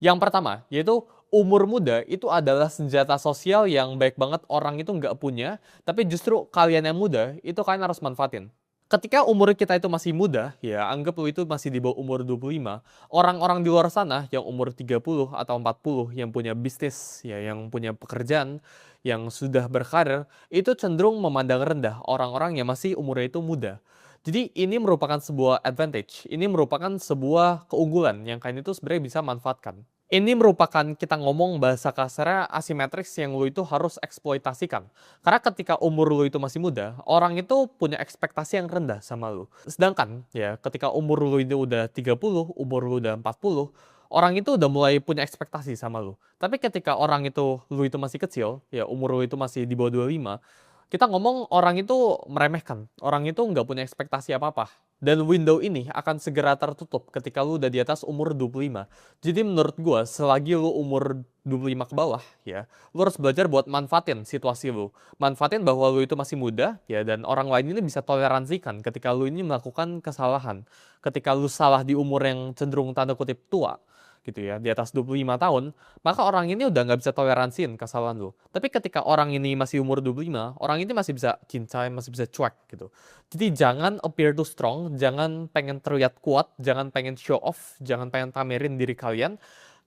Yang pertama, yaitu umur muda itu adalah senjata sosial yang baik banget orang itu nggak punya, tapi justru kalian yang muda, itu kalian harus manfaatin. Ketika umur kita itu masih muda, ya anggap lu itu masih di bawah umur 25, orang-orang di luar sana yang umur 30 atau 40 yang punya bisnis, ya yang punya pekerjaan, yang sudah berkarir, itu cenderung memandang rendah orang-orang yang masih umurnya itu muda. Jadi ini merupakan sebuah advantage, ini merupakan sebuah keunggulan yang kalian itu sebenarnya bisa manfaatkan. Ini merupakan kita ngomong bahasa kasarnya asimetris yang lu itu harus eksploitasikan. Karena ketika umur lu itu masih muda, orang itu punya ekspektasi yang rendah sama lu. Sedangkan ya ketika umur lu itu udah 30, umur lu udah 40, orang itu udah mulai punya ekspektasi sama lu. Tapi ketika orang itu lu itu masih kecil, ya umur lu itu masih di bawah 25, kita ngomong orang itu meremehkan, orang itu nggak punya ekspektasi apa-apa. Dan window ini akan segera tertutup ketika lu udah di atas umur 25. Jadi menurut gua, selagi lu umur 25 ke bawah, ya, lu harus belajar buat manfaatin situasi lu. Manfaatin bahwa lu itu masih muda, ya, dan orang lain ini bisa toleransikan ketika lu ini melakukan kesalahan. Ketika lu salah di umur yang cenderung tanda kutip tua, gitu ya, di atas 25 tahun, maka orang ini udah nggak bisa toleransiin kesalahan lu. Tapi ketika orang ini masih umur 25, orang ini masih bisa cincai, masih bisa cuek gitu. Jadi jangan appear too strong, jangan pengen terlihat kuat, jangan pengen show off, jangan pengen pamerin diri kalian,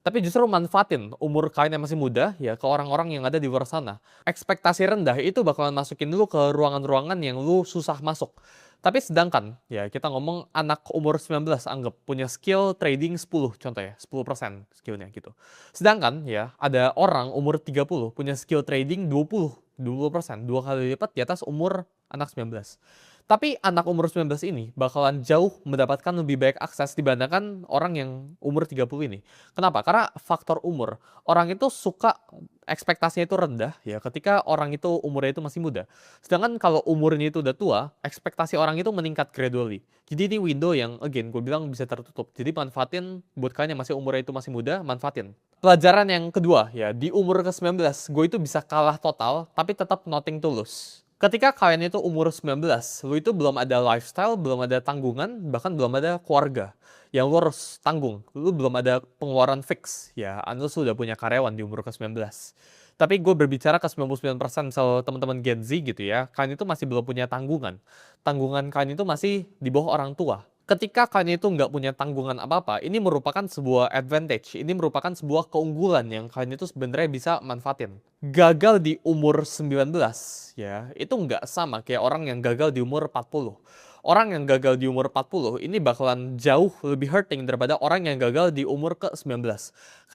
tapi justru manfaatin umur kalian yang masih muda ya ke orang-orang yang ada di luar sana. Ekspektasi rendah itu bakalan masukin lu ke ruangan-ruangan yang lu susah masuk. Tapi sedangkan ya kita ngomong anak umur 19 anggap punya skill trading 10 contoh ya, 10% skillnya gitu. Sedangkan ya ada orang umur 30 punya skill trading 20%, 2 kali lipat di atas umur anak 19. Tapi anak umur 19 ini bakalan jauh mendapatkan lebih banyak akses dibandingkan orang yang umur 30 ini. Kenapa? Karena faktor umur. Orang itu suka ekspektasinya itu rendah ya ketika orang itu umurnya itu masih muda. Sedangkan kalau umurnya itu udah tua, ekspektasi orang itu meningkat gradually. Jadi ini window yang again gue bilang bisa tertutup. Jadi manfaatin buat kalian yang masih umurnya itu masih muda, manfaatin. Pelajaran yang kedua ya, di umur ke-19 gue itu bisa kalah total tapi tetap nothing to lose. Ketika kalian itu umur 19, lu itu belum ada lifestyle, belum ada tanggungan, bahkan belum ada keluarga yang lu harus tanggung. Lu belum ada pengeluaran fix. Ya, unless lu udah punya karyawan di umur ke-19. Tapi gue berbicara ke 99% misal teman-teman Gen Z gitu ya, kalian itu masih belum punya tanggungan. Tanggungan kalian itu masih di bawah orang tua. Ketika kalian itu nggak punya tanggungan apa-apa, ini merupakan sebuah advantage, ini merupakan sebuah keunggulan yang kalian itu sebenarnya bisa manfaatin. Gagal di umur 19, ya, itu nggak sama kayak orang yang gagal di umur 40. Orang yang gagal di umur 40 ini bakalan jauh lebih hurting daripada orang yang gagal di umur ke-19.